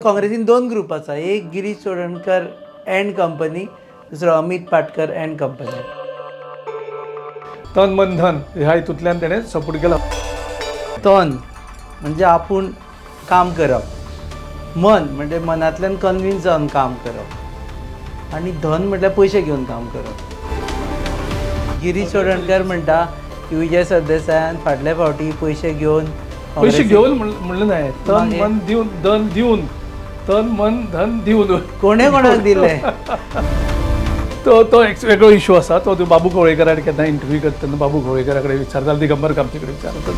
काँग्रेसीन दोन ग्रुप आसा, एक गिरीश चोडणकर अँड कंपनी, दुसरो अमित पाटकर अँड कंपनी. तन मन धन ह्या हितूंतल्यान तेणें सपोर्ट केला. तन म्हणजे आपूण काम करप, मन म्हणजे मनांतल्यान कन्विन्स जावन काम करप, आनी धन म्हटल्यार पयशे घेवन काम करप. गिरीश चोडणकर म्हणटा की विजय सरदेसायान फाटल्या फावटी पयशे घेवन म्हणलें न्हय, तन मन दिवन धन दिवन, तन मन धन दिवन कोणे कोणाक दिले. तो एक वेगळो इशू आसा. तो बाबू कवळेकराक केन्ना इंटरव्यू करतना बाबू कवळेकरा कडेन विचारता, दिगंबर कामचे कडेन विचारता.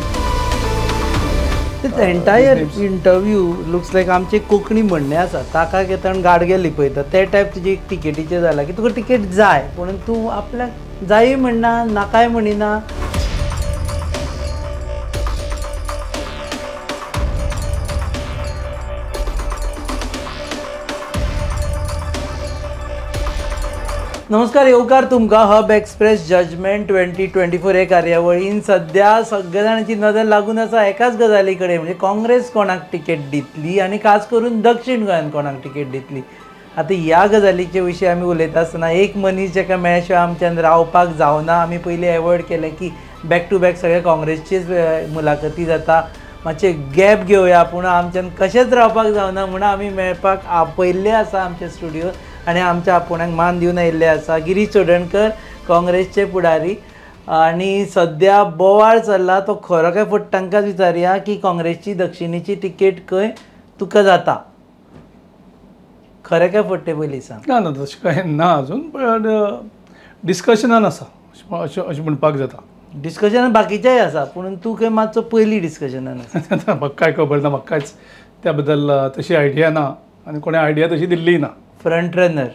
एंटायर इंटरव्यू लुक्स लायक आमचे कोंकणी म्हणणे आसा, ताका घेतना गाडगे लिपयता ते टायप तुजी टिकेटीचें जाला की तुका टिकेट जाय, पूण तूं आपल्याक जाय म्हणना, नाकाय म्हणिना. नमस्कार, येवकार तुमकां हब एक्सप्रेस जजमेंट 2024 हे कार्यावळीन. सध्या सगळ्या जाणांची नदर लागून आसा एकाच गजाली कडेन, म्हणजे काँग्रेस कोणाक टिकेट दितली आनी खास करून दक्षिण गोंयान कोणाक टिकेट दितली. आतां ह्या गजालीचे विशीं आमी उलयता आसतना एक मनीस जाका मेळ्ळ्या शिवाय आमच्यान रावपाक जावना. आमी पयलीं एवॉयड केलें की बॅक टू बॅक सगळे काँग्रेसचीच मुलाखती जाता, मातशे गॅप घेवया, पूण आमच्यान कशेंच रावपाक जावना म्हणून आमी मेळपाक आपयल्ले आसा आमच्या स्टुडियोत. आनी आमच्या आपुणाक मान दिवन आयिल्ले आसा गिरीश चोडणकर, काँग्रेसचे फुडारी. आनी सद्या बोवाळ चल्ला तो खरो काय फट तांकांच विचारया की काँग्रेसची दक्षिणेची तिकेट खंय तुका जाता, खरें काय फट तें पयलीं सांग. ना तशें कांय ना अजून, पण डिस्कशनान आसा अशें म्हणपाक जाता. डिस्कशनान बाकीचेय आसा, पूण तूं खंय मातसो पयलीं डिस्कशनान आसा. म्हाका कांय खबर ना, म्हाका कांयच त्या बद्दल तशी आयडिया ना आनी कोणें आयडिया तशी दिल्ली ना. फ्रंट रनर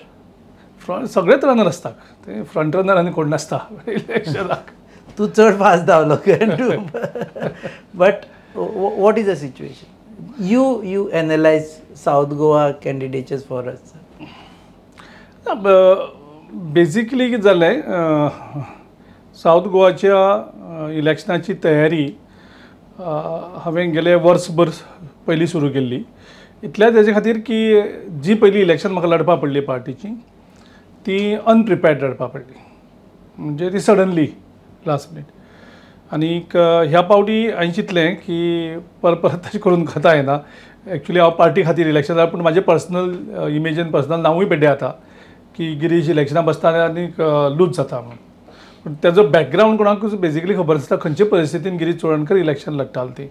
सगळेच रनर आसता, ते फ्रंट रनर आनी कोण नासता इलेक्शनाक. तूं चड फास्ट धांवलो but what is the situation? You analyse south Goa candidates for us. Basically कितें जालें, साऊथ गोवाच्या इलेक्शनाची तयारी हांवें गेले वर्सभर पयलीं सुरू केल्ली. इतल्याच हेजे खातीर की जी पयली इलेक्शन म्हाका लडपा पडली पार्टीची, ती अनप्रिपेर्ड लडपा पडली, म्हणजे ती सडनली लास्ट मिनीट. आनीक ह्या पावटी हांवें चिंतलें की परत तशें करून करता येना. एक्चुली हांव पार्टी खातीर इलेक्शनाक, पूण म्हाजें पर्सनल इमेजीन पर्सनल नांवूय पेड्डें जाता की गिरीश इलेक्शना बसता आनीक लूज जाता म्हणून. पूण तेजो बॅकग्रावंड कोणाकूच बेजिकली खबर नासता खंयचे परिस्थितीन गिरीश चोडणकर इलेक्शन लडटालो ती.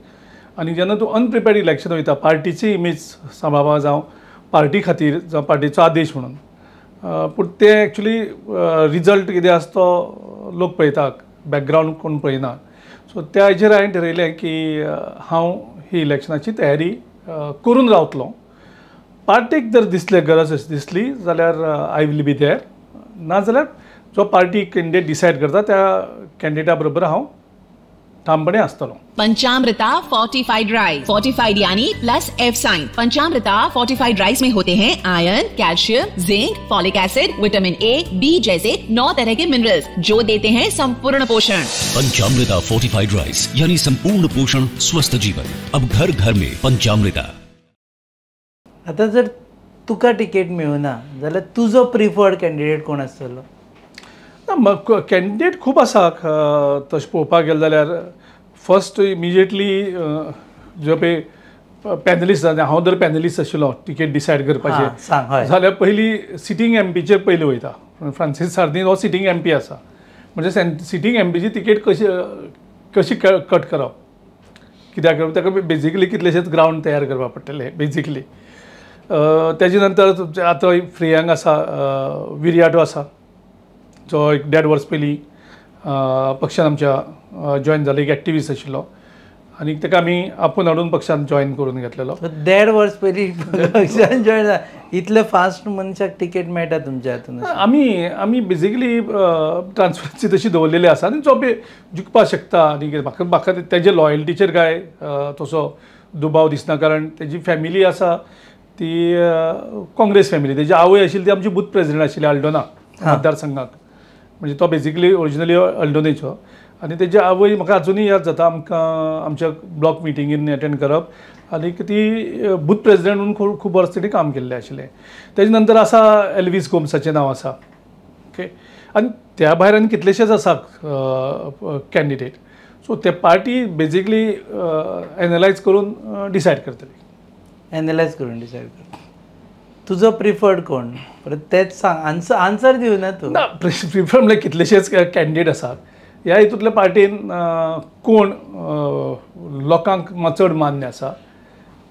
आनी जेन्ना तूं अनप्रिपेर्ड इलेक्शन वयता, पार्टीची इमेज सांबाळपा जावं पार्टी खातीर जावं पार्टीचो आदेश म्हणून, पूण ते एक्चुली रिजल्ट कितें आसा तो लोक पळयता, बॅकग्रावंड कोण पळयना. सो त्या हेजेर हांवें ठरयलें की हांव ही इलेक्शनाची तयारी करून रावतलो. पार्टीक जर दिसलें गरज दिसली जाल्यार आय वील बी देर, नाजाल्यार जो पार्टी कॅन्डिडेट डिसायड करता त्या कॅन्डिडेटा बरोबर हांव ठामपणे आसतलो. पंचामृता फोर्टिफाइड राइस, फोर्टिफाइड यानी plus F sign. Panchamrita fortified rice में होते हैं iron, calcium, zinc, folic acid, vitamin A, B जैसे 9 तरह के मिनरल्स जो देते हैं संपूर्ण पोषण. पंचामृता फोर्टिफाइड राइस यानी संपूर्ण पोषण, स्वस्थ जीवन. अब घर घर में पंचामृता. आता जर तुका टिकेट मेळुना जाल्यार तुजो प्रिफर्ड कॅन्डिडेट कोण आसतलो? कॅन्डिडेट खूब आसा तशें पळोवपाक गेलें जाल्यार. फर्स्ट इमिजिएटली जो पळय पॅनलिस्ट हांव जर पॅनलिस्ट आशिल्लो टिकेट डिसायड करपाचें जाल्यार पयलीं सिटींग एमपीचेर पयलीं वयता. फ्रांसीस सार्दीन हो सिटींग एमपी आसा, म्हणजे सिटींग एमपीची तिकेट कशी कट करप, कित्याक ताका बेजिकली कितलेशेच ग्रावंड तयार करपा पडटले बेजिकली. तेजे नंतर आतां फ्रियांग आसा, विरियाटो आसा जो एक 1.5 वर्स पयलीं पक्षान आमच्या जॉयन जालो, एक एक्टिविस्ट आशिल्लो आनी ताका आमी आपूण हाडून पक्षान जॉयन करून घेतलेलो. 1.5 वर्स पयलीं पक्षान जॉयन जाला, इतले फास्ट मनशाक टिकेट मेळटा तुमच्या हातून? आमी बेजिकली ट्रान्सपरन्सी तशी दवरलेली आसा आनी जो पळय जिखपाक शकता. आनी म्हाका तेजे लॉयल्टीचेर काय तसो दुबाव दिसना, कारण तेजी फॅमिली आसा ती काँग्रेस फॅमिली. तेजी आवय आशिल्ली ती आमची बूथ प्रेजिडेंट आशिल्ली अल्डोना मतदारसंघाक, म्हणजे तो बेजिकली ओरिजिनली अल्डोनेचो. आनी तेजी आवय म्हाका अजुनूय याद जाता, आमकां आमच्या ब्लॉक मिटिंगेन अटेंड करप आनी ती बूथ प्रेसिडेंट म्हणून खूब वर्स तेणी काम केल्लें आशिल्लें. तेजे नंतर आसा एल्वीस गोम्साचें नांव आसा. ओके, आनी त्या भायर आनी कितलेशेच आसा कॅन्डिडेट. सो ते पार्टी बेजिकली एनालायज करून डिसायड करतली. एनालायज करून डिसायड कर. तुजो प्रिफर्ड कोण? परत तेच सांग, आन्सर दिव ना तूं. ना, प्रिफर म्हणजे कितलेशेच कॅन्डिडेट आसात. ह्या हितूंतल्या पार्टीन कोण लोकांक चड मान्य आसा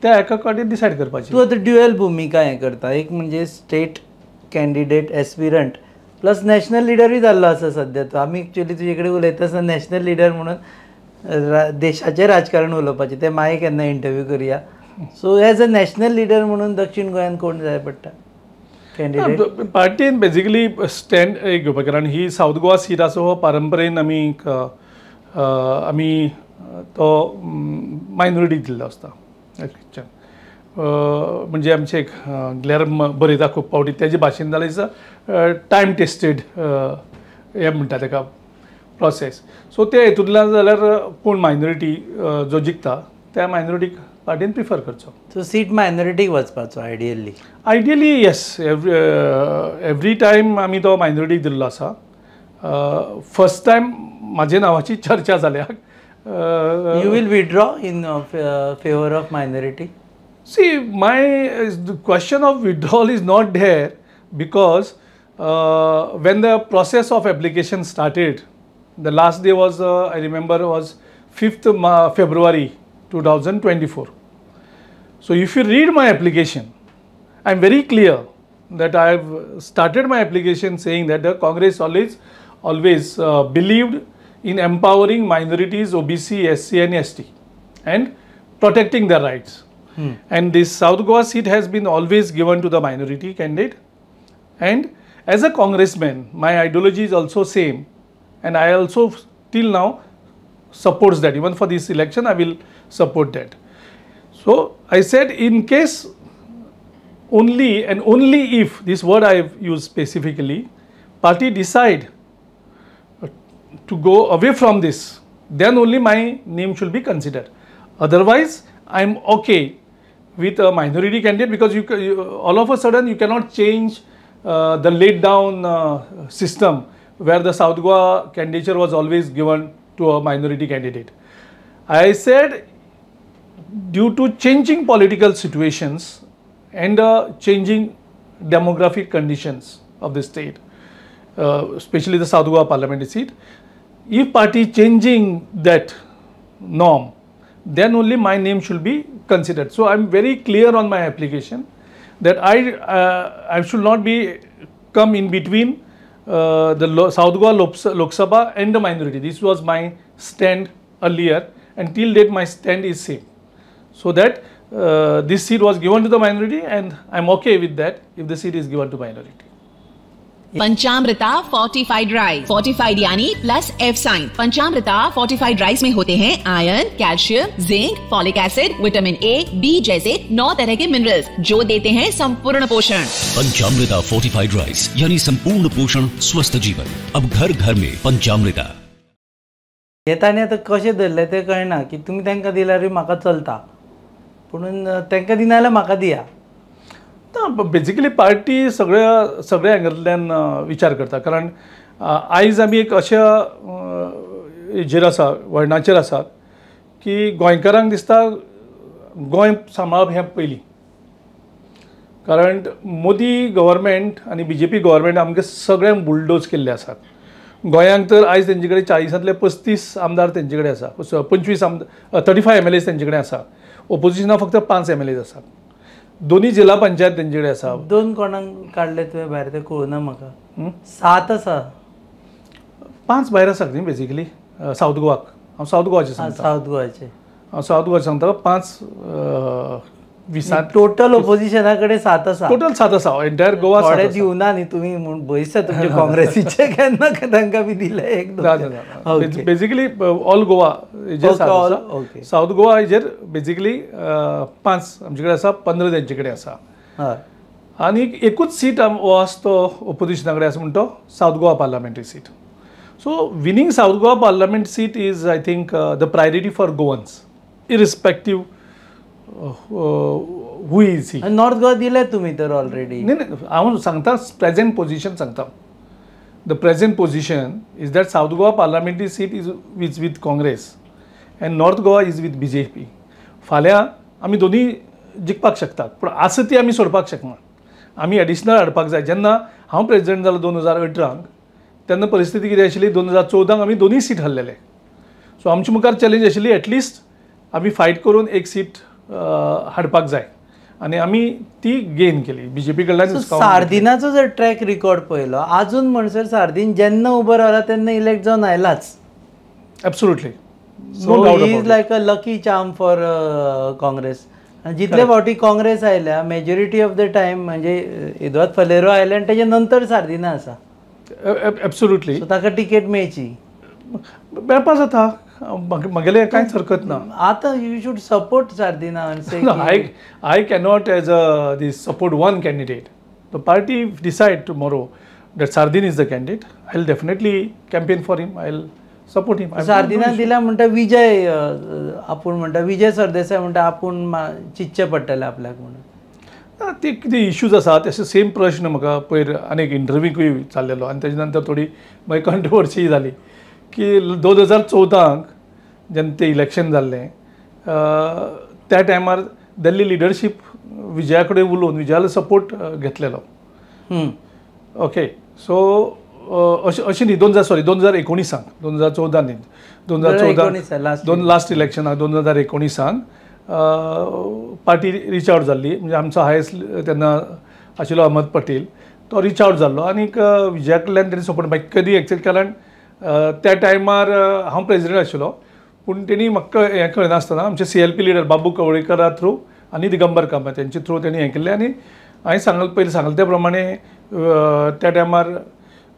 त्या एका पार्टीन डिसायड करपाची. तूं आतां ड्युएल भुमिका हें करता. एक म्हणजे स्टेट कॅन्डिडेट एस्पिरंट प्लस नॅशनल लिडरूय जाल्लो आसा सद्या. तो आमी एक्चुअली तुजे कडेन उलयता आसतना नॅशनल लिडर म्हणून देशाचें राजकारण उलोवपाचें, तें मागीर केन्ना इंटरव्यू करुया. So as a national leader म्हणून दक्षिण गोंयान कोण जाय पडटा कॅन्डिडेट? पार्टीन बेजिकली स्टँड एक घेवपाक, कारण ही साऊथ गोवा सीट आसा हो पारंपरेन आमी तो मायनॉरिटीक दिल्लो आसता. म्हणजे आमचे एक ग्लॅर बरयता खूब फावटी तेजे भाशेन जाल्यार इज अ टायम टेस्टेड हें म्हणटा ताका प्रोसेस. सो ते हितूंतल्यान जाल्यार कोण मायनॉरिटी जो जिखता त्या मायनॉरिटीक पार्टीन प्रिफर करचो. सो सीट मायनॉरिटीक वचपाचो ideally? Ideally yes. Every time आमी तो मायनॉरिटीक दिल्लो आसा. फर्स्ट टायम म्हाजे नांवाची चर्चा जाल्या. You will withdraw in favour of minority? See, the question of withdrawal is not there because when the process of application started, the last day was, I remember, was 5th February 2024. So if you read my application, I am very clear that I have started my application saying that the Congress always believed in empowering minorities, OBC, SC and ST and protecting their rights. And this South Goa seat has been always given to the minority candidate. And as a congressman, my ideology is also same. And I also till now supports that. Even for this election, I will support that. So I said, in case only and only if, this word I have used specifically, party decide to go away from this, then only my name should be considered. Otherwise, I am okay with a minority candidate, because you all of a sudden you cannot change the laid down system where the South Goa candidature was always given to a minority candidate. I said, due to changing political situations and changing demographic conditions of the state, especially the South Goa parliamentary seat, if party changing that norm, then only my name should be considered. So I am very clear on my application that I should not be come in between the South Goa Lok Sabha and the minority. This was my stand earlier, and till date my stand is same. So that this seat was given to the minority, and I am okay with that if the seat is given to minority. Panchamrita fortified rice. Fortified यानी plus F sign. Panchamrita fortified rice में होते हैं iron, calcium, zinc, folic acid, vitamin A, B जैसे 9 तरह के minerals जो देते हैं संपूर्ण पोषण. पंचामृता फोर्टिफाइड राइस यानी संपूर्ण पोषण स्वस्थ जीवन. अब घर घर में पंचामृता. ताणी आतां कशें धरलें तें कळना की तुमी तांकां दिल्यारूय म्हाका चलता, पूण तांकां दिना जाल्यार म्हाका दिया. ना, बेजिकली पार्टी सगळ्या एंगलांतल्यान विचार करता. कारण आयज आमी एक अशा हेजेर आसा, वळणाचेर आसात की गोंयकारांक दिसता गोंय सांबाळप हें पयलीं. कारण मोदी गव्हर्मेंट आनी BJP गव्हर्मेंट आमकां सगळ्यांक बुलडोज केल्ले आसात. गोंयांक तर आयज तेंचे कडेन 40तले 35 आमदार तेंचे कडेन आसा, 25 35 MLAs तेंचे कडेन आसा. ओपोजिशनाक फक्त 5 MLAs आसात. दोन्ही जिल्हा पंचायत तेंचे कडेन आसा. 2 कोणाक काडले तुवें भायर ते कळना म्हाका. 7 आसा. 5 भायर आसात न्ही बेजिकली साऊथ गोवाक. हांव साऊथ गोवाचे सांगता. साऊथ गोवाचे हांव साऊथ गोवाचे सांगता. 5 20 टोटल ओपोजिशना कडेन 7 आसा. टोटल 7 आसा. एंटायर गोवा थोडे दिवना न्ही तुमी म्हूण भयसा तुमचे काँग्रेसीचे केन्ना तांकां बी दिले एक basically all Goa south Goa हेजेर बेजिकली 5 आमचे कडेन आसा, 15 तेंचे कडेन आसा. आनी एकूच सीट हो आसा तो ओपोजिशना कडेन आसा म्हणटा तो south Goa parliamentary seat. So winning south Goa parliament seat is I think the priority for Goans, irrespective who is he. North Goa दिले तुम्ही तर ऑलरेडी. नाही नाही, हांव सांगता प्रेझेंट पोझिशन सांगता. The present position is that south Goa parliamentary seat is with Congress and north Goa is with BJP. फाल्यां आमी दोनी जिखपाक शकतात, पूण आसा ती आमी सोडपाक शकना. आमी एडिशनल हाडपाक जाय. जेन्ना हांव प्रेजिडेंट जालो 2018 तेन्ना परिस्थिती कितें आशिल्ली, 2014 आमी दोनूय सीट हारलेले. सो आमचे मुखार चॅलेंज आशिल्ली एटलिस्ट आमी फायट करून एक सीट हाडपाक जाय आनी आमी ती गेन केली BJP कडल्यान. सार्दिनाचो जर ट्रॅक रिकॉर्ड पळयलो आजून म्हणसर सार्दीन जेन्ना उबो रावला तेन्ना इलेक्ट जावन आयलाच. Absolutely. So he is like a lucky charm for Congress. जितले फावटी काँग्रेस आयल्या मेजॉरिटी ऑफ द टायम म्हणजे एदवाद फलेरो आयले आनी तेजे नंतर सार्दिना आसा. एब्सोल्युटली. सो ताका टिकेट मेळची. मेळपा जाता, म्हगेलें कांयच हरकत ना. आतां you should support Sardinha. I cannot as this support one candidate. The party decide tomorrow that Sardin is the candidate. I'll definitely campaign for him. I'll support him. Sardinha दिला म्हणटा विजय आपूण म्हणटा विजय सरदेसाय म्हणटा आपूण चिंतचें पडटलें आपल्याक म्हणून. ते कितें इश्यूज आसा तशें सेम प्रश्न म्हाका पयर आनीक इंटरव्यूकूय चाललेलो आनी तेजे नंतर थोडी मागीर कंट्रोवर्सी जाली की 2014 जेन्ना तें इलेक्शन जाल्लें त्या टायमार दिल्ली लिडरशीप विजया कडेन उलोवन विजयालो सपोर्ट घेतलेलो. ओके. सो अशें न्ही 2019 2014 न्ही 2014 लास्ट इलेक्शनाक 2019 पार्टी रिच आवट जाल्ली. म्हणजे आमचो हायस्ट तेन्ना आशिल्लो अहमद पटेल तो रिच आवट जाल्लो आनीक विजया कडल्यान तेणी सपोर्ट मागीर कधी एक्सेप्ट केला. त्या टायमार हांव प्रेजिडेंट आशिल्लो पूण तेणी म्हाका हें कळनासतना आमचे CLP लिडर बाबू कवळेकरा थ्रू आनी दिगंबर कामत तेंचे थ्रू तेणी हें केल्लें आनी हांवें पयलीं सांगले त्या प्रमाणे त्या टायमार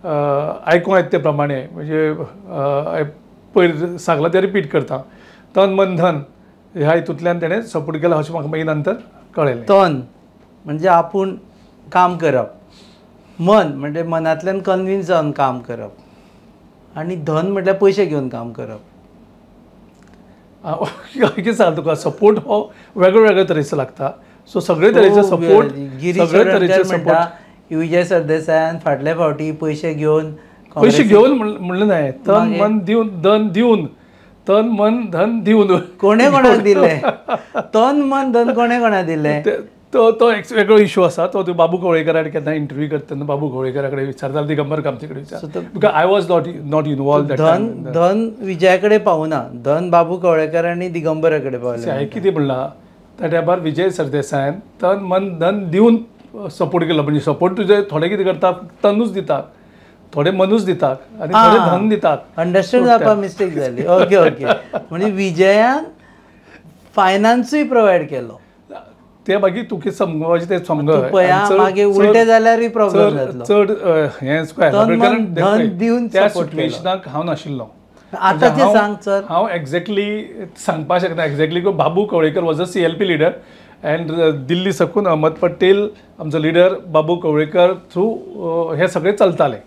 आयकूं येता ते प्रमाणे म्हणजे पयर सांगलां तें रिपीट करता. तन मन धन ह्या हितूंतल्यान तेणें सपोर्ट केला अशें म्हाका मागीर नंतर कळयलें. तन म्हणजे आपूण काम करप, मन म्हणजे मनांतल्यान कन्विन्स जावन काम करप आनी धन म्हटल्यार पयशे घेवन काम करप. कितें सांग तुका सपोर्ट हो वेगळ्यो वेगळ्या तरेचो लागता. सो सगळे तरेचे सपोर्ट सगळे तरेचे सपोर्ट विजय सरदेसायान फाटल्या फावटी पयशे घेवन म्हणलें न्हय. तन मन दिवन धन दिवन तन मन धन दिवन कोणे कोणाक दिले तन मन धन कोणे कोणाक दिले तो एक वेगळो इशू आसा. तो बाबू कवळेकरा केन्ना इंटरव्यू करतना बाबू कवळेकरा कडेन विचारता दिगंबर कामते कडेन विचारता because I was not involve. धन विजया कडेन पावना, धन बाबू कवळेकर आनी दिगंबरा कडेन पावले. हांवें कितें म्हणलां त्या टायमार विजय सरदेसायान तन मन धन दिवन सपोर्ट केलो. म्हणजे सपोर्ट तुजे थोडे कितें करता तनूच दितात, थोडे मनूच दितात आनी थोडे धन दितात. अंडरस्टँड जावपाक मिस्टेक जाली. Okay okay. म्हणजे विजयान फायनान्सूय प्रोवायड केलो. ते मागीर तुका समजपाचें तें समज मागीर उलटे जाल्यारूय प्रॉब्लेम जातलो. चड हें स्क्वेर त्या सिच्युएशनाक हांव नाशिल्लो. आतांचें सांग सर. हांव एक्झॅक्टली सांगपाक शकना exactly Babu Kavlekar was a CLP leader and Delhi साकून अहमद पटेल आमचो लिडर बाबू कवळेकर थ्रू हे सगळें चलतालें.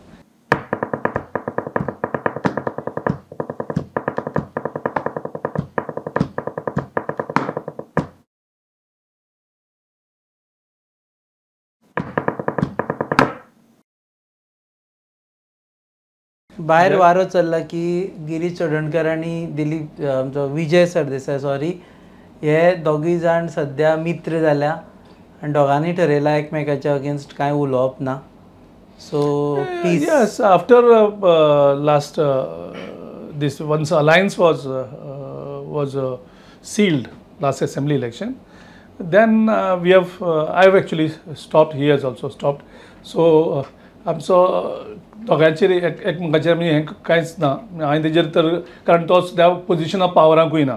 भायर वारो चल्ला की गिरीश चोडणकर आनी दिलीप आमचो विजय सरदेसाय सॉरी हे दोगूय जाण सद्या मित्र जाल्या आनी दोगांनी ठरयलां एकमेकाच्या अगेन्स्ट कांय उलोवप ना. So yes after last this once alliance was sealed last assembly election then we have I have actually stopped, he has also stopped. So आमचो दोगांचेर एकमेकाचेर म्हणजे हें कांयच ना. हांवें तेजेर तर कारण तो त्या पोजिशन ऑफ पावराकूय ना.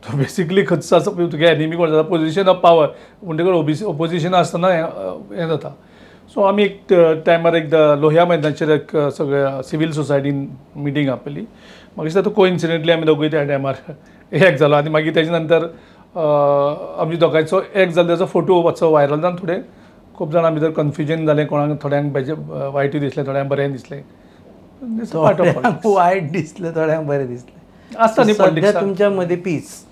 तो बेसिकली खंयचो आसा तुगे एनिमी कोण जाता पोजिशन ऑफ पावर म्हणटकच ओपोजिशन आसतना हें जाता. सो आमी एक टायमार एकदां लोहिया मैदानाचेर एक सगळ्या सिवील सोसायटीन मिटींग आपयली. म्हाका दिसता तो कोइन्सिडेंटली आमी दोगूय त्या टायमार एक जालो आनी मागीर तेजे नंतर आमी दोगांयचो एक जालो तेजो फोटो मातसो व्हायरल जावन थोडे खूब जाणां भितर कन्फ्युजन जालें. कोणाक थोड्यांक वायटूय दिसलें, थोड्यांक बरें दिसलें. वायट दिसलें, थोड्यांक बरें दिसलें. आसता न्ही पॉलिटिक्स. तुमच्या मदीं पीस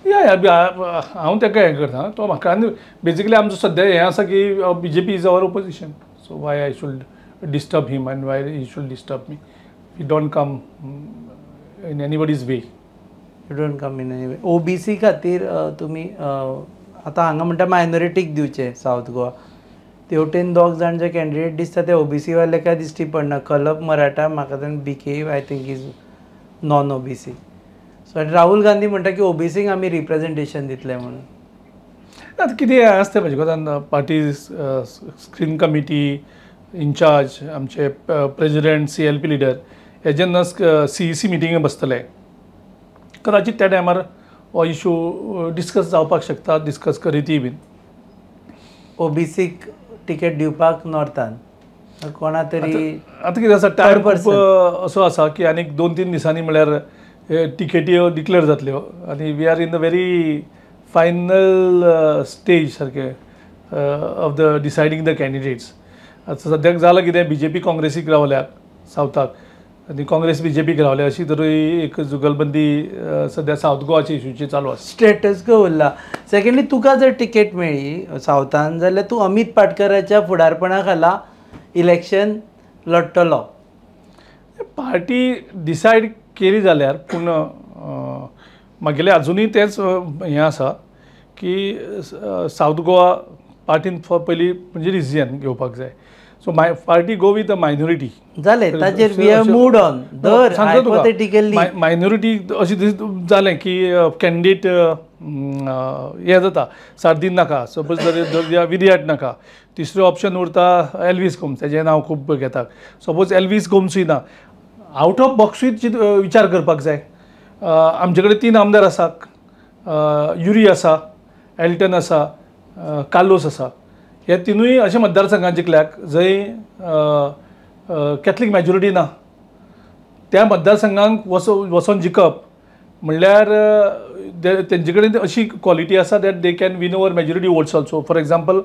हांव ताका हें करता तो म्हाका आनी बेजिकली आमचो सद्या हें आसा की BJP is our opposition so why I should disturb him and why he should disturb me we don't come in anybody's way you don't come in any way OBC खातीर तुमी आतां हांगा म्हणटा मायनॉरिटीक दिवचे सावथ गोवा तेवटेन दोग जाण जे कॅन्डिडेट दिसता ते OBC वाले काय दिश्टी पडना कलप मराठा म्हाका BK I think is non OBC so Rahul Gandhi म्हणटा की OBCक आमी रिप्रेझेंटेशन दितले म्हणून आतां कितें आसता म्हजे कोतान पार्टी स्क्रीन कमिटी इंचार्ज आमचे प्रेजिडेंट CLP लिडर हे जेन्ना CEC मिटींग बसतले कदाचित त्या टायमार हो इशू डिस्कस जावपाक शकता डिस्कस करीतय बीन OBCक टिकेट दिवपाक नॉर्थान कोणा तरी आतां कितें आसा टायम खूब असो आसा की आनीक 2-3 दिसांनी म्हळ्यार टिकेटी डिक्लेअर जातल्यो आनी we are in the very final stage सारके of the deciding the candidates आतां सद्याक जालां कितें BJP काँग्रेसीक रावल्यात सावथाक आनी काँग्रेस BJPक रावल्या अशी तरी एक जुगलबंदी सद्या सावथ गोवाच्या इशूची चालू आसा स्टेटस को उरला सेकंडली तुका जर टिकेट मेळ्ळी सावथान जाल्यार तूं अमित पाटकराच्या फुडारपणा खाला इलेक्शन लडटलो पार्टी डिसायड केली जाल्यार पूण म्हागेलें अजुनूय तेंच हें आसा की सावथ गोवा पार्टीन पयलीं म्हणजे डिसिजन घेवपाक जाय so party go with a minority जालें ताचेर वी हॅव मूड ऑन दर हायपोथेटिकली मायनॉरिटी अशें जालें की कॅन्डिडेट हें जाता सारदीन नाका सपोज जर विदयाट नाका तिसरो ऑप्शन उरता एल्वीस गोम्स तेजें नांव खूब घेतात सपोज एल्वीस गोम्सूय ना आउट ऑफ बॉक्सूय विचार करपाक जाय आमचे कडेन 3 आमदार आसात युरी आसा एल्टन आसा कार्लोस आसा हे तिनूय अशे मतदारसंघात जिखल्याक जंय कॅथलीक मॅजॉरिटी ना त्या मतदारसंघांक वचोन जिखप म्हणल्यार तेंचे कडेन अशी क्वॉलिटी आसा that they can win over majority votes also for example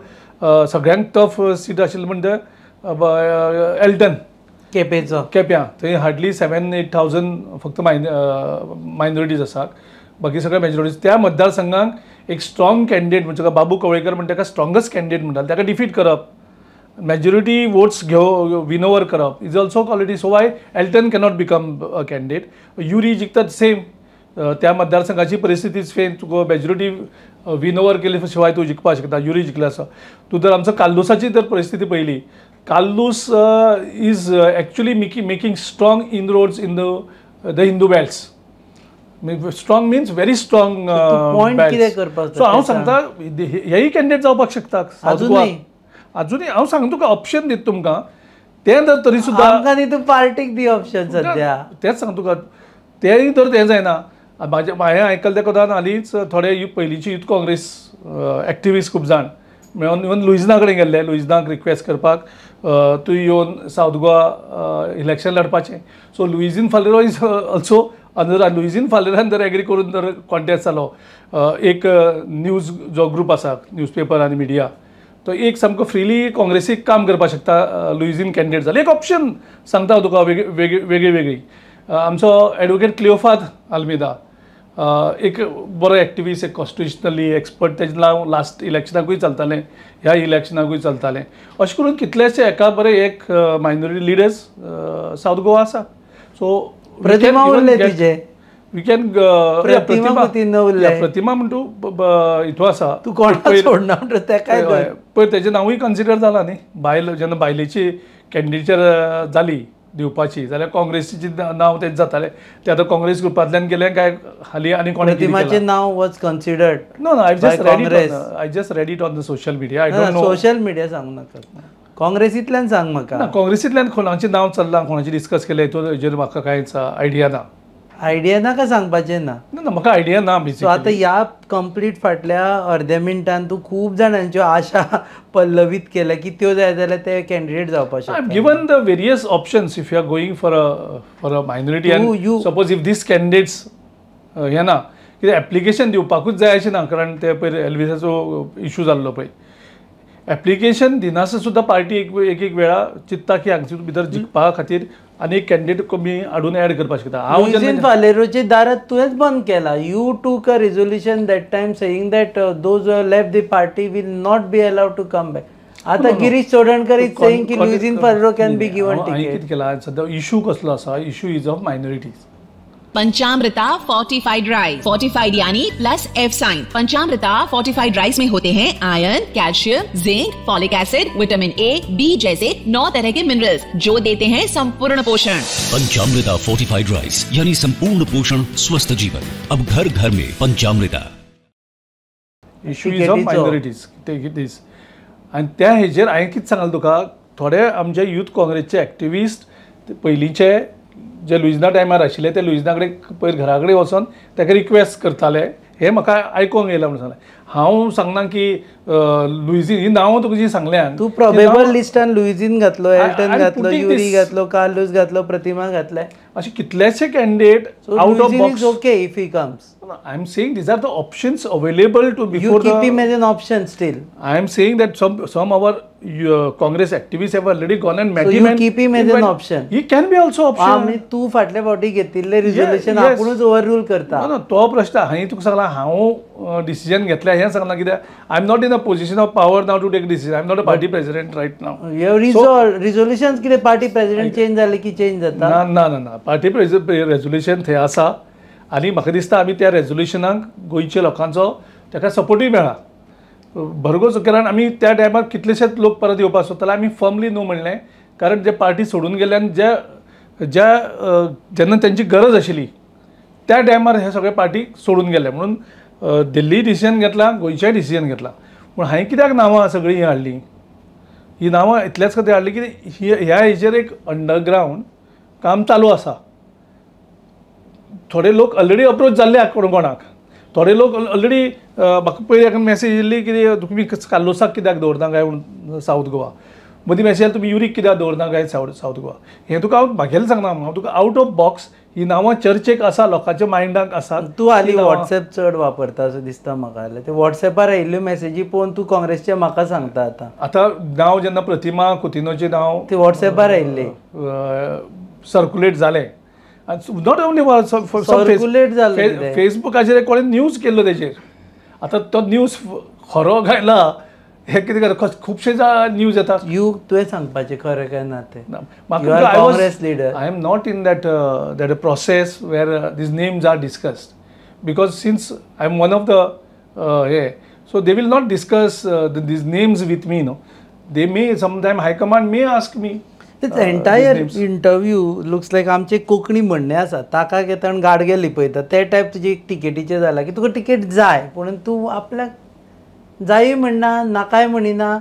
सगळ्यांक टफ सीट आशिल्लें म्हणजे एल्टन केप्यां थंय हार्डली 7,000-8,000 फक्त मायनॉरिटीज आसात बाकी सगळे मॅजॉरिटीज त्या मतदारसंघांक एक स्ट्रॉंग कॅन्डिडेट म्हणजे बाबू कवळेकर म्हणटा ताका स्ट्रॉंगस्ट कॅन्डिडेट म्हणटात ताका डिफीट करप मॅजॉरिटी वोट्स विन ओवर करप is also quality so why Elton cannot become a candidate युरी जिखतात सेम त्या मतदारसंघाची परिस्थिती सेम तुका मॅजॉरिटी विन ओवर केले शिवाय तूं जिखपाक शकता युरी जिखला आसा तूं जर आमचो काल्लुसाची जर परिस्थिती पळयली काल्लूस is actually making strong inroads in the Hindu belts strong means very strong so हांव सांगता हेय कॅन्डिडेट जावपाक शकता अजूनय हांव सांगता तुका ऑप्शन दिता तुमकां तें जर तरी सुद्दां आमकां न्ही तूं पार्टीक दी ऑप्शन सद्या तेंच सांगता तुका तेंय तर तें जायना हांवें आयकलां त्या कोतान हालींच थोडे पयलींचे यूथ काँग्रेस एक्टिविस्ट खूब जाण मेळोन इवन लुइजना कडेन गेल्ले लुइजनाक रिक्वेस्ट करपाक तूं येवन सावथ गोवा इलेक्शन लडपाचें so Luizinho Faleiro is also अंदर लुइजीन फालेरान जर एग्री करून जर कॉन्टेस्ट जालो एक न्यूज जो ग्रूप आसा न्यूजपेपर आनी मिडिया तो एक सामको फ्रीली काँग्रेसीक काम करपाक शकता लुइजीन कॅन्डिडेट जाल्यार एक ऑप्शन सांगता तुका वेगळी आमचो एडवोकेट क्लिओफाद आल्मेदा एक बरो एक्टिविस्ट एक कॉन्स्टिट्युशनली एक्सपर्ट तेजें नांव लास्ट इलेक्शनाकूय चलतालें ह्या इलेक्शनाकूय चलतालें अशें करून कितलेशे एका बरे एक मायनॉरिटी लिडर्स सावथ गोवा आसा सो प्रतिमा उरले तुजे वी कॅन प्रतिमा म्हणटू हितू आसा तूं कोणाक सोडना म्हणटा तेकाय पळय तेजें नांवूय कन्सिडर जालां न्ही बायल जेन्ना बायलेची कॅन्डिडेचर जाली दिवपाची जाल्यार काँग्रेसीची नांव तेच जातालें ते आतां काँग्रेस ग्रुपांतल्यान गेलें काय हालीं आनी कोणी प्रतिमाचें नाव was considered no I just read it on the social media I don't know social media सांगू नाका काँग्रेसींतल्यान सांग म्हाका काँग्रेसींतल्यान कोणाचें नांव चल्लां कोणाचें डिस्कस केलें हेजेर म्हाका कांयच आयडिया ना आयडिया नाका सांगपाचें ना म्हाका आयडिया ना सो आतां ह्या कंप्लीट फाटल्या अर्द्या मिनटान तूं खूब जाणांच्यो आशा पल्लवीत केल्या की त्यो जाय जाल्यार ते कॅन्डिडेट जावपाक शकता given the various options if you are going for a minority and suppose if this candidates हे ना कितें एप्लिकेशन दिवपाकूच जाय अशें ना कारण ते पयर एल्विसाचो इशू जाल्लो पळय एप्लिकेशन दिनासं सुद्धा पार्टी एक वेळा चित्ता की हांगचे भितर जिखपा खातीर आनी एक कॅन्डिडेट कमी हाडून ऍड करपाक शकता. हांव लुईझीन फालेरोचे दारात तुवेंच बंद केला. You took a resolution that time saying that those left the party will not be allowed to come back. आता गिरीश चोडणकर इज सेईंग की Luizinho Faleiro can be given हांवें टिकेट. कितें केला सद्या इशू कसलो आसा, issue is of minorities. Panchamrita fortified rice. Fortified यानी plus F sign. Panchamrita fortified rice में होते हैं iron, calcium, zinc, folic acid, vitamin A, B जैसे 9 तरह के मिनरल्स जो देते हैं संपूर्ण पोषण. पंचामृता फोर्टिफाइड राइस यानी संपूर्ण पोषण स्वस्थ जीवन. अब घर घर में Panchamrita. Issue is of minorities take it is. आनी त्या हेजेर हांवें कितें सांगलें तुका, थोडे आमचे यूथ काँग्रेसचे एक्टिविस्ट पयलींचे जे लुईझना टायमार आशिल्ले ते लुईझना कडेन पयर घरा कडेन वचोन ताका रिक्वेस्ट करताले. हें म्हाका आयकूंक येयलां म्हणून सांगलें. हांव सांगना की लुईझीन ही नांवां तुका जी सांगल्यान तू प्रोबेबल लिस्टान लुईझीन घातलो, एल्टन घातलो, युरी घातलो, कार्लोस घातलो, प्रतिमा घातले. अशे कितलेशे candidate out of box. Is okay if he comes. I am saying these are the options available to before You keep him as an option still. I am saying that some our Congress activists have already gone and met So him. you keep him as an option. He can be also option. आमी तू फाटल्या फावटी घेतिल्ले resolution yes. आपुणूच ओव्हररूल करता. No, तो प्रश्न हांवें तुका सांगला हांव डिसिजन घेतल्या हें सांगला कित्याक I am not in a position of power now to take decision. I am not a party president right now. Resolution कितें पार्टी प्रेसिडेंट चेंज जाले की चेंज जाता. ना ना ना ना पार्टी रेझोल्युशन थंय आसा आनी म्हाका दिसता आमी त्या रेझोल्युशनाक गोंयच्या लोकांचो ताका सपोर्टूय मेळ्ळा. भरघोस केल्यान आमी त्या टायमार कितलेशेच लोक परत येवपाक सोदताले. आमी फर्मली नो म्हणलें कारण जे पार्टी सोडून गेल्यान जेन्ना तेंची गरज आशिल्ली त्या टायमार हे सगळे पार्टी सोडून गेले म्हणून दिल्ली डिसिजन घेतला, गोंयचेय डिसिजन घेतला. पूण हांवें कित्याक नांवां सगळीं हाडलीं, ही नांवां इतल्याच खातीर हाडली की ह्या हेजेर एक अंडरग्रावंड काम चालू आसा. थोडे लोक ऑलरेडी अप्रोच जाल्ले कोणाक. थोडे लोक ऑलरेडी म्हाका पयलीं एक मॅसेज येयल्ली की तुमी कार्लोसाक कित्याक दवरना काय म्हणून सावथ गोवा. मदीं मॅसेज तुमी युरीक कित्याक दवरना काय सावथ गोवा. हें तुका हांव म्हागेलें सांगना, हांव तुका आउट ऑफ बॉक्स ही नांवां चर्चेक आसा, लोकांच्या मायंडाक आसा. तूं हालीं व्हॉट्सॅप चड वापरता असो दिसता म्हाका. ते व्हॉट्सॅपार आयिल्ल्यो मॅसेजी पळोवन तूं काँग्रेसचे म्हाका सांगता आतां. आतां नांव जेन्ना प्रतिमा कुतिनोचें नांव ते व्हॉट्सॅपार आयिल्ले सर्कुलेट जालें. नॉट ओन्ली सर्कुलेट जालें फेसबुकाचेर कोणे न्यूज केल्लो तेजेर. आतां तो न्यूज खरो गायला हे कितें करता खुबशे न्यूज येता. तुवें सांगपाचें खरें काय ना तें. Congress leader I am not in that a process where these names are discussed because since I am one of the हे so they will not discuss these names with me. No they may sometime high command may ask me. Entire interview looks like आमचे कोंकणी म्हणणे आसा ताका घेता आनी गाडगे लिपयता ते type तुजी टिकेटीचें जाला की तुका टिकेट जाय पूण तूं आपल्याक जाय म्हणना नाकाय म्हणिना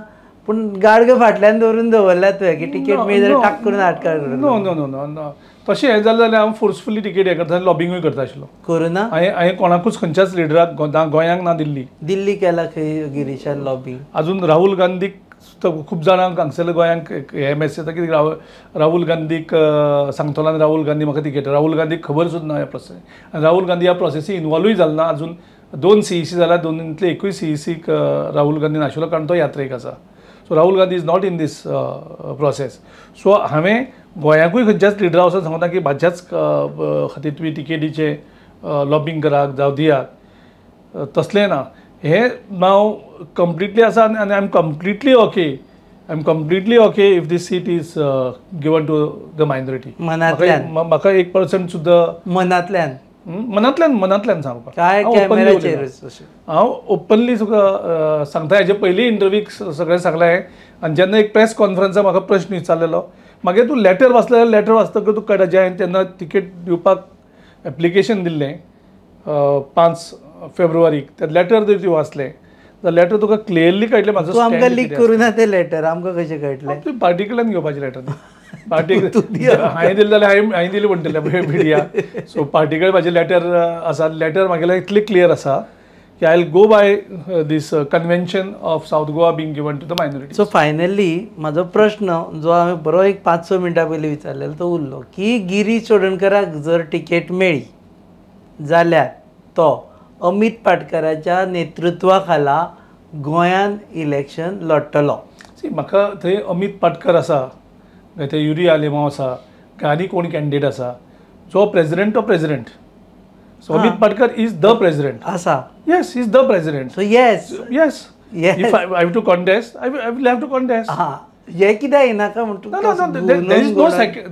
पूण गाडगे फाटल्यान दवरल्या तुवें की टिकेट मेळ्ळी टाक करून आटकार करून. No no no no no तशें हें जालें जाल्यार हांव फोर्सफुली टिकेट हें करता लॉबिंगूय करता आशिल्लो. करुना हांवें कोणाकूच खंयच्याच लिडराक गोंयांक ना दिल्ली केला खंय गिरीशान लॉबिंग. अजून राहुल गांधीक खूब जाणांक हांगसर गोंयांक हे मॅसेज येता की राहुल गांधीक सांगतलो राहुल गांधी म्हाका तिकेट. राहुल गांधीक खबर सुद्दां ना ह्या प्रोसेस. आनी राहुल गांधी ह्या प्रोसेसी इनवॉल्वूय जालो ना. अजून 2 CEC जाल्यार दोनींतले एकूय CECक राहुल गांधी नाशिल्लो कारण तो यात्रेक आसा. So Rahul Gandhi is not in this process. So हांवें गोंयाकूय खंयच्याच लिडरा वचून सांगता की म्हाज्याच खातीर तुमी टिकेटीचे लॉबिंग करात जावं दियात. तसलें ना. हे नाव कंप्लिटली आसा आनी I am completely okay if this seat is given to the minority. म्हाका 1% सुद्दां मनांतल्यान सांगपाक हांव ओपनली तुका सांगता. हेजे पयलीं इंटरव्यूक सगळें सांगलें आनी जेन्ना एक प्रेस कॉन्फरन्साक म्हाका प्रश्न विचारलेलो मागीर तूं लेटर वाचलें. लेटर वाचतकच तुका कळटा जे हांवें तेन्ना तिकेट दिवपाक एप्लिकेशन दिल्लें 5 फेब्रुवारीक ते लेटर जर तूं वाचलें जाल्यार लेटर तुका क्लियरली कळटलें म्हाजो. तूं आमकां लीक करूं ना तें लेटर आमकां कशें कळटलें. तूं पार्टी कडल्यान घेवपाचें लेटर. पार्टी हांवें दिलें जाल्यार हांवें दिलें म्हणटलें मिडिया. सो पार्टी कडेन म्हाजें लेटर आसा. लेटर म्हागेलें इतलें क्लियर आसा की I will go by this convention of South Goa being given to the minority. So finally म्हाजो प्रश्न जो हांवें बरो एक 5-6 मिनटां पयलीं विचारलेलो तो उरलो की गिरीश चोडणकराक जर टिकेट मेळ्ळी जाल्यार तो अमित पाटकराच्या नेतृत्वा खाला गोंयान इलेक्शन लडटलो. सी म्हाका थंय अमित पाटकर आसा, थंय युरी आलेमांव आसा, आनी कोण कॅन्डिडेट आसा, जो प्रेसिडेंट तो president. So Amit Patkar is the president. आसा. Yes, is the president. So yes. Yes. Yes. If I have to contest, I will have to contest. हे कित्याक येनाका म्हणटा?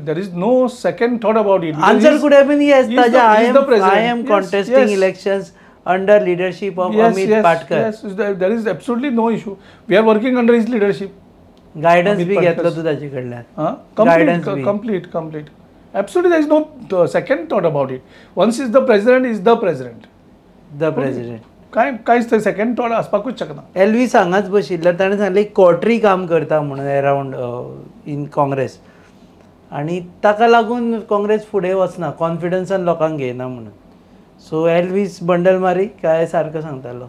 There is no second thought about it. Answer could have been yes. He is the president. I am contesting elections under leadership of Amit Patkar. Yes, there is absolutely no issue. We are working under his leadership. Guidance बी घेतलो तू ताचे कडल्यान? Complete. Absolutely, there is no second thought about it. Once is the president, is the president. The president. कांयच थंय second thought आसपाकूच शकना. LV हांगाच बशिल्लो, ताणें सांगलें क्वॉटरी काम करता म्हणून अरावंड इन काँग्रेस, आनी ताका लागून काँग्रेस फुडें वचना, कॉन्फिडन्सान लोकांक घेयना म्हणून. सो एलवीस बंडल मारी काय सारको सांगतालो?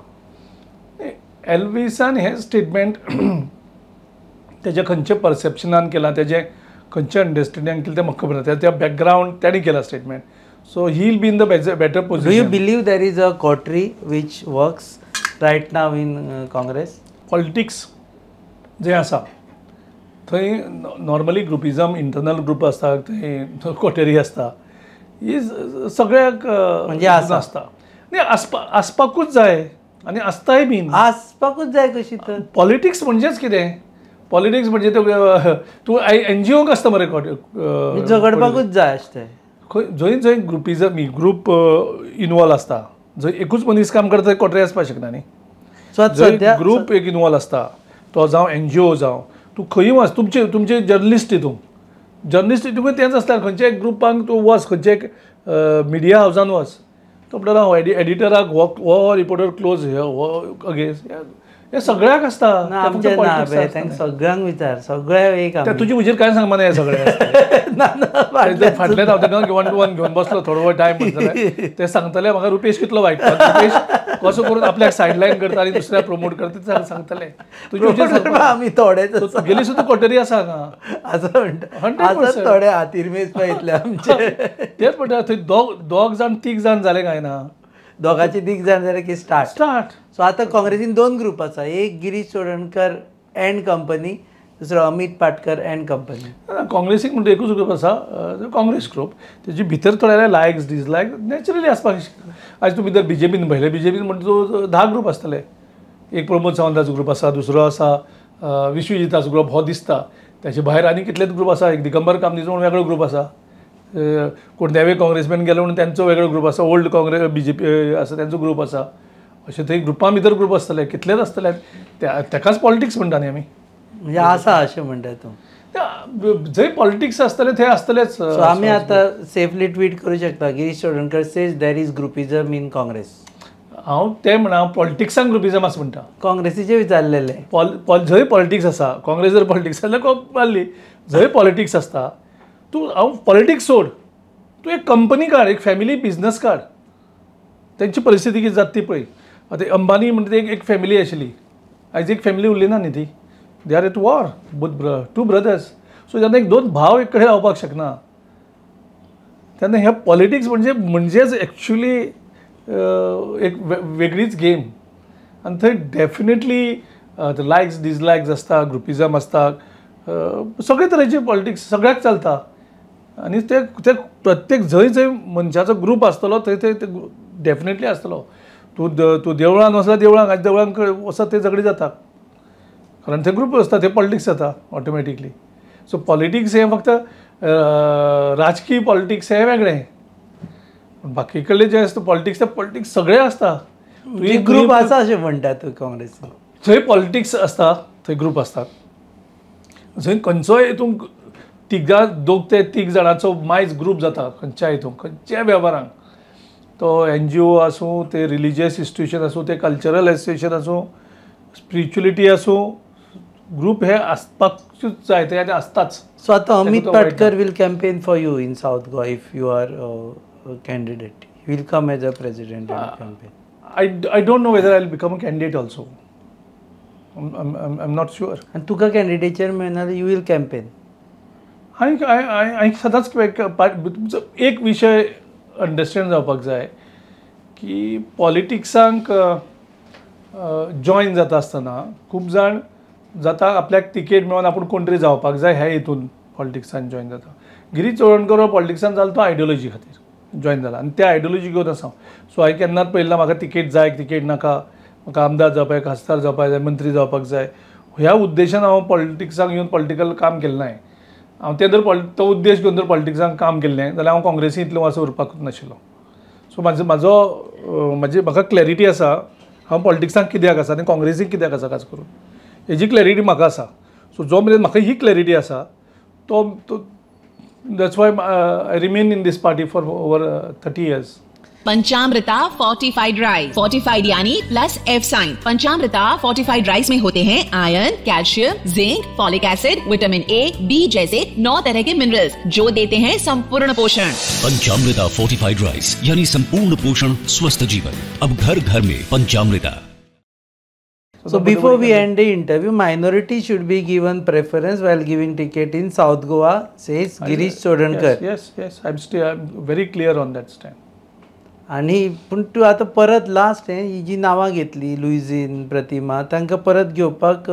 एलविसान हें स्टेटमेंट तेज्या खंयच्या परसेप्शनान केलां, तेजें खंयच्या अंडरस्टँडिंगान केलें तें म्हाका खबर ना. त्या बॅकग्रावंड ताणें केला statement. So he'll be in the better position. Do you believe there is a coterie which works right now in Congress? Politics जे आसा थंय नॉर्मली ग्रुपिजम, इंटरनल ग्रुप आसता, थंय कोटेरी आसता, ही सगळ्याक म्हणजे आसता. न्ही आसपाकूच जाय आनी आसताय बीन. आसपाकूच जाय कशी तर. पॉलिटिक्स म्हणजेच कितें? पॉलिटिक्स म्हणजे तूं NGO आसता मरे, झगडपाकूच जाय आसता. जंय ग्रुपिजम ग्रूप इनवॉल्व आसता, जंय एकूच मनीस काम करता थंय कोटरी आसपाक शकना न्ही. जंय ग्रूप एक इनवॉल्व आसता, तो जावं NGO जावं, तूं खंय वच, तुमचे जर्नलिस्ट हितूंकूय तेंच आसता. खंयच्या एक ग्रुपांक तूं वच, खंयच्या एक मिडिया हावजान वच, तो म्हणटलो एडिटराक हो रिपोर्टर क्लोज, हो अगेन्स्ट, हे सगळ्याक आसता. सगळ्यांक विचार, सगळे एक तुजी म्हजेर कांय सांगमा ना. हे सगळे फाटल्यान हांव ताका 1-to-1 घेवन बसलो थोडो वेळ टायम म्हणटले ते सांगतले म्हाका रुपेश कितलो वायट, रुपेश कसो करून आपल्याक सायडलायन करता आनी दुसऱ्याक प्रमोट करता ते सांगतले. तुजी आमी थोडे गेली सुद्दां कोटेरी आसा हांगा, असं म्हणटा थोडे हातीर मेज पळयतले आमचे. तेच म्हणटा थंय दोग जाण 3 जाण जाले काय ना, दोगांचे 3 जाण जाले की स्टार्ट. सो आतां काँग्रेसीन 2 ग्रूप आसा, एक गिरीश चोडणकर अँड कंपनी, दुसरो अमित पाटकर अँड कंपनी. काँग्रेसीक म्हणटा एकूच ग्रूप आसा, काँग्रेस ग्रूप. तेजे भितर थोडे लायक्स डिसलायक नॅचरली आसपाक. आज तूं भितर BJPन पळयलें, BJPन म्हणटा तो 10 ग्रूप आसतले. एक प्रमोद सावंताचो ग्रूप आसा, दुसरो आसा विश्वजिताचो ग्रूप, हो दिसता. त्याचे भायर आनी कितलेच ग्रूप आसा. एक दिगंबर कामनीचो म्हणून वेगळो ग्रूप आसा, कोण नेवे काँग्रेसमॅन गेलो म्हणून त्यांचो वेगळो ग्रूप आसा, ओल्ड काँग्रेस BJP आसा त्यांचो ग्रूप आसा. अशें थंय ग्रुपां भितर ग्रूप आसतले, कितलेच आसतले. तेकाच पॉलिटिक्स म्हणटा न्ही आमी. म्हणजे आसा अशें म्हणटा तूं. जंय पॉलिटिक्स आसतले थंय आसतलेच. आमी आतां सेफली ट्वीट करूं शकता, Girish Chodankar says there is groupism in Congress. हांव तें म्हणा पॉलिटिक्सान ग्रुपिजम आसा म्हणटा. काँग्रेसीचे विचारलेले जंय पॉलिटिक्स आसा, काँग्रेस जर पॉलिटिक्स जाल्यार मारली. जंय पॉलिटिक्स आसता, तूं हांव पॉलिटिक्स सोड, तूं एक कंपनी काड, एक फॅमिली बिझनस काड. तेंची परिस्थिती कितें जाता ती पळय. आतां अंबानी म्हणटा ती एक फॅमिली आशिल्ली, आयज एक फॅमिली उरली ना न्ही ती. They are at war, two brothers. So जेन्ना एक 2 भाव एक कडेन रावपाक शकना, तेन्ना हे पॉलिटिक्स म्हणजेच एक्चुली एक वेगळीच गेम. आनी थंय डेफिनेटली लायक्स डिसलायक्स आसता, ग्रुपिजम आसता, सगळे तरेचे पॉलिटिक्स सगळ्याक चलता. आनी ते प्रत्येक जंय मनशाचो ग्रूप आसतलो थंय ते डेफिनेटली आसतलो. तूं देवळान वचला, देवळांक वचत ते झगडी जाता, कारण ते ग्रूप आसता, ते पॉलिटिक्स जाता ऑटोमॅटिकली. सो पॉलिटिक्स हे फक्त राजकीय पॉलिटिक्स हे वेगळें, पूण बाकी कडले जे आसता पॉलिटिक्स सगळे आसता. ग्रूप आसा अशें म्हणटा तूं काँग्रेस. जंय पॉलिटिक्स आसता थंय ग्रूप आसतात. जंय खंयचोय हितूंक 3 जाणांचो मायज ग्रूप जाता, खंयच्या हितूंक खंयच्या वेव्हारांक, तो NGO आसूं, ते रिलिजियस इन्स्टिट्यूशन आसूं, ते कल्चरल एसोसिएशन आसूं, स्पिरिच्युअलिटी आसूं, ग्रूप हे आसपाकूच जाय, ते आसताच. सो आतां Amit Patkar will campaign for you in South Goa if you are candidate. He will come as a president and campaign. I don't know whether I will become a candidate also. I'm not sure. आनी तुका कॅन्डिडेचर मेळना you will campaign. हांवें सदांच एक विशय understand जावपाक जाय की पॉलिटिक्सांक join जाता आसतना खूब जाण जाता आपल्याक तिकेट मेळोन आपूण कोण तरी जावपाक जाय ह्या हेतून पॉलिटिक्सान जॉईन जाता. गिरीश चोडणकर हो पॉलिटिक्सान जालो तो आयडियोलॉजी खातीर जॉईन जाला आनी त्या आयडियोलॉजी घेवन आसा. सो हांवें केन्नाच पळयलां म्हाका तिकेट जाय तिकेट नाका, म्हाका आमदार जावपाक जाय, खासदार जावपाक जाय, मंत्री जावपाक जाय ह्या उद्देशान हांव पॉलिटिक्साक येवन पॉलिटिकल काम केलें नाय. हांव ते जर तो उद्देश घेवन जर पॉलिटिक्सांत काम केल्लें जाल्यार हांव काँग्रेसींत इतलें वर्सां उरपाकूच नाशिल्लो. सो म्हाका क्लॅरिटी आसा हांव पॉलिटिक्सांत कित्याक आसा आनी काँग्रेसीक कित्याक आसा खास करून हेजी क्लॅरिटी म्हाका आसा. सो जो मेरेन म्हाका ही क्लॅरिटी आसा तो that's why I remain in this party for over 30 years. Panchamrita fortified rice, fortified यानी plus F sign. Panchamrita fortified rice में होते हैं iron, calcium, zinc, folic acid, vitamin A, B जैसे 9 तरह के मिनरल्स जो देते हैं संपूर्ण पोषण. पंचामृता फोर्टिफाइड राइस यानी संपूर्ण पोषण स्वस्थ जीवन. अब घर घर में पंचामृता. So before we end the interview, minority should be given preference while giving ticket in South Goa, says Girish Chodankar. Yes. I'm very clear on that stand. आणि पूण तूं आतां परत लास्ट ही जी नांवां घेतली लुइजीन, प्रतिमा तांकां परत घेवपाक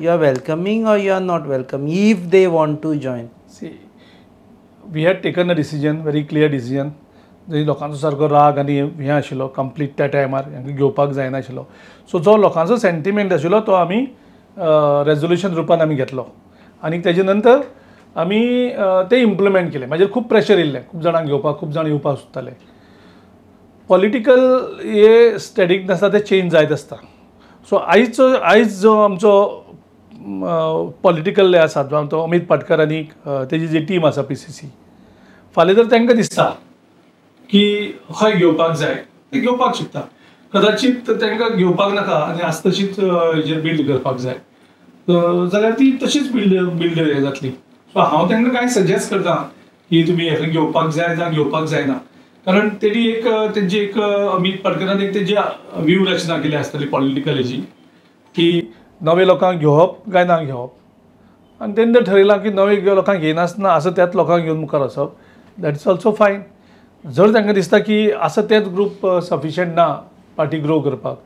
you are welcoming or you are not welcoming if they want to join. See we had taken a decision, very clear decision. जंय लोकांचो सारको राग आनी हें आशिल्लो कंप्लीट त्या टायमार हांकां घेवपाक जायनाशिल्लो. सो जो लोकांचो सेंटिमेंट आशिल्लो तो आमी रेजोल्युशन रुपान आमी घेतलो आनी तेजे नंतर आमी ते इम्प्लिमेंट केले. म्हाजेर खूब प्रेशर येयल्लें, खूब जाणांक घेवपाक, खूब जाण येवपाक सोदताले. पॉलिटिकल हे स्टॅटिक नासता ते चेंज जायत आसता. सो आयज जो आमचो पॉलिटिकल आसा तो अमित पाटकर आनी तेजी जी टीम आसा PCC फाल्यां जर तांकां दिसता की हय घेवपाक जाय ते घेवपाक शकता. कदाचित तांकां घेवपाक नाका आनी आस्त तशीच हेजेर बिल्ड करपाक जाय जाल्यार ती तशीच बिल्ड जातली. सो हांव तांकां कांय सजेस्ट करता की तुमी हेका घेवपाक जाय जावं घेवपाक जायना. कारण तेंची एक अमित पाटकरान एक तेजी व्यूह रचना केली आसतली पॉलिटिकल हेजी की नवे लोकांक घेवप काय ना घेवप आनी तेणें ठरयलां की नवे लोकांक घेयनासतना आसा त्याच लोकांक घेवन मुखार वचप. दॅट इज ऑल्सो फायन. जर तांकां दिसता की आसा तेच ग्रूप सफिशियंट ना पार्टी ग्रो करपाक,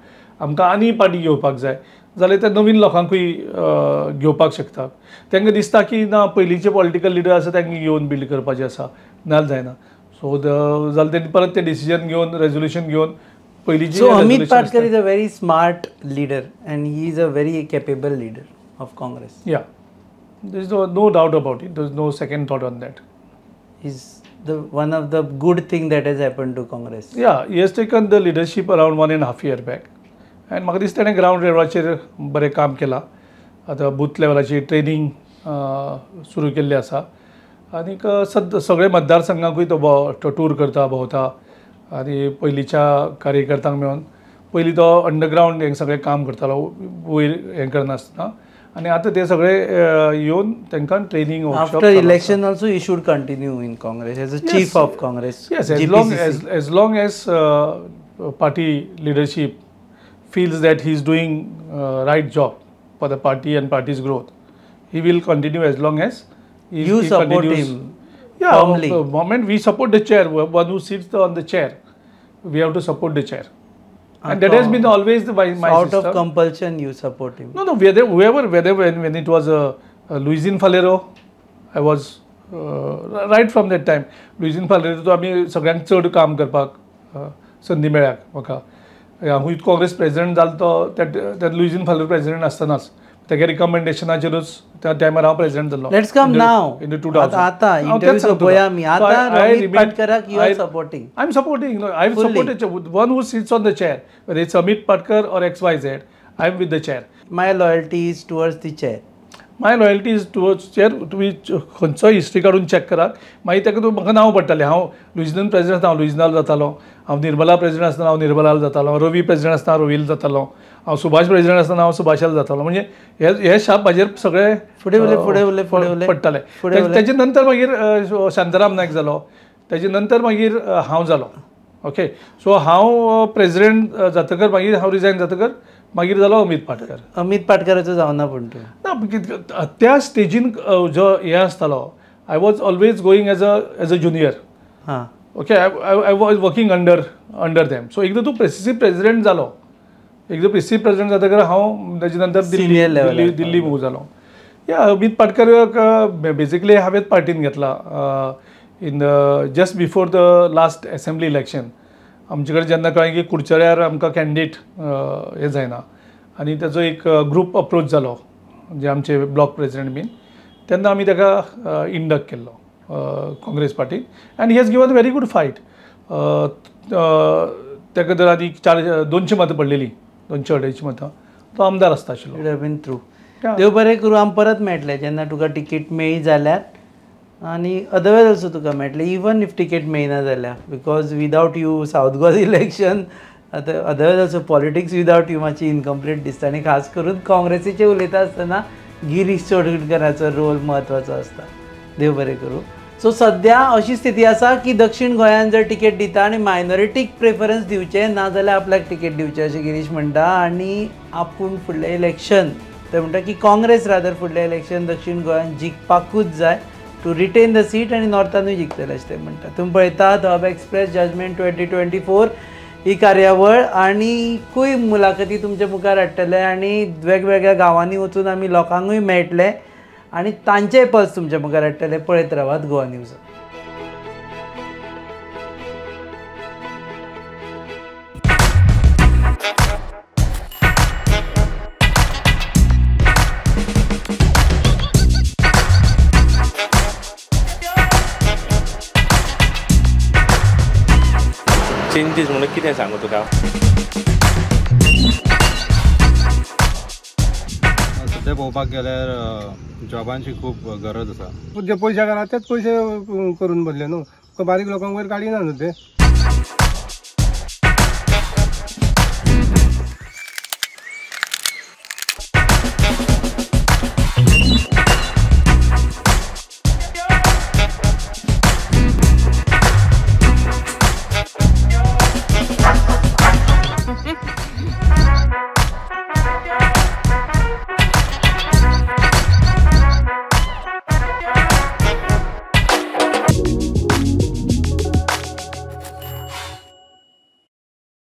आमकां आनी पार्टी घेवपाक जाय जाल्यार ते नवीन लोकांकूय घेवपाक शकतात. तांकां दिसता की ना पयलींचे पॉलिटिकल लिडर आसा तांकां घेवन बिल्ड करपाचें आसा नाजाल्यार जायना. सो जाल्यार तेणी परत ते डिसिजन घेवन रेजोल्युशन घेवन पयलींची. So Amit Patkar is a very smart leader and he is a very capable leader of Congress. Yeah there is no doubt about it. There is no second thought on that. Is one of the good thing that has happened to Congress. Yeah, he has taken the leadership around 1.5 years back. And म्हाका दिसता ताणें ground लेवलाचेर बरें काम केलां. आतां booth लेवलाची training सुरू केल्ली आसा आनीक सगळे मतदारसंघांकूय तो टूर करता, भोंवता आनी पयलींच्या कार्यकर्त्यांक मेळोन पयलीं तो अंडरग्रावंड हें सगळें काम करतालो वयर हें करनासतना आनी आतां ते सगळे येवन तांकां training. After election also he should continue in Congress as a chief of Congress. Yes, as long as party leadership feels that he is doing right job for the party and party's growth, he will continue as long as you support him. Yeah, firmly. the moment we support the chair, one who sits on the chair, we have to support the chair. And that has been always my out system. of compulsion you support him. No, when it was Luisin Falero, I was right from that time. Luisin Falero तो आमी सगळ्यांक चड काम करपाक संदी मेळ्ळ्याक म्हाका. हांव Congress president जालो तो त्या लुइजिन फालेरो प्रेसिडेंट आसतनाच तेगे रिकमेंडेशनाचेरूच त्या टायमार हांव प्रेसिडेंट जालो. Let's come now in the 2000. आता इंटरव्यू पळय आमी आता अमित पाटकराक you are supporting. I am supporting. No, I support one who sits on the chair. Whether it's Amit Patkar or XYZ, I am with the chair. My loyalty is towards the chair. My loyalty is towards chair. तुम्ही खंयचो history काडून check करात. मागीर ताका तूं म्हाका नांव पडटलें. हांव लुइजिनल प्रेसिडेंट आसतना हांव लुइजिनाल जातालो. हांव निर्मला प्रेसिडेंट आसतना हांव निर्मलाल जातालो. रवी प्रेसिडेंट आसतना रवील जातालो. हांव सुभाष प्रेसिडेंट आसतना हांव सुभाशाल जातालो. म्हणजे हे शाप म्हाजेर सगळे फुडें उरले पडटाले. तेजे नंतर मागीर शांताराम नायक जालो. तेजे नंतर मागीर हांव जालो. ओके. सो हांव प्रेसिडेंट जातकर मागीर हांव रिजायन जातकर मागीर जालो अमित पाटकर. अमित पाटकराचो जावना पूण तूं ना त्या स्टेजीन जो हे आसतालो I was always going as a junior. हां okay. I was working under them. So एकदां तूं PCC प्रेसिडेंट जालो एकदा PCC प्रेसिडेंट जातकर हांव ताजे नंतर Senior level दिल्ली मूव जालो. या अमित पाटकर बेसिकली हांवें पार्टीन घेतला in just before the last assembly election. आमचे कडेन जेन्ना कळ्ळें की कुडचड्यार आमकां कॅन्डिडेट हे जायना आनी ताजो एक ग्रूप अप्रोच जालो जे आमचे ब्लॉक प्रेसिडेंट बीन, तेन्ना आमी ताका इंडक्ट केल्लो काँग्रेस पार्टीन and he has given very good fight. ताका जर आनी 200 मतां पडलेली, 248 मतां, तो आमदार आसता आशिल्लो. It have been through. देव बरें करूं, आमी परत मेळटले जेन्ना तुका टिकेट मेळ्ळी जाल्यार, आनी अदरवायज ऑल्सो तुका मेळटलें इवन इफ टिकेट मेळना जाल्यार, because without you south Goa election आतां otherwise also politics without you मातशी इनकम्प्लीट दिसता. आनी खास करून काँग्रेसीचे उलयता आसतना गिरीश चोडकराचो रोल म्हत्वाचो आसता. देव बरें करूं. सो सद्या अशी स्थिती आसा की दक्षिण गोंयांत जर टिकेट दिता आनी मायनॉरिटीक प्रेफरन्स दिवचें ना जाल्यार आपल्याक टिकेट दिवचें अशें गिरीश म्हणटा. आनी आपूण फुडलें इलेक्शन ते म्हणटा की काँग्रेस रादर फुडलें इलेक्शन दक्षिण गोंयांत जिखपाकूच जाय टू रिटेन द सीट आनी नॉर्थानूय जिखतले अशें ते म्हणटा. तुमी पळयतात हब एक्सप्रेस जजमेंट 2024 ही कार्यावळ आनीकूय मुलाखती तुमच्या मुखार हाडटले आनी वेगवेगळ्या गांवांनी वचून आमी लोकांकूय मेळटले आनी तांचेय पल्स तुमच्या मुखार हाडटले. पळयत रावात गोवा न्यूज. चेंजीस म्हणून कितें सांगू तुका. सध्या पळोवपाक गेल्यार जॉबांची खूब गरज आसा. जे पयशे करा तेच पयशे करून बसले न्हू, बारीक लोकांक वयर काडिना न्हू ते.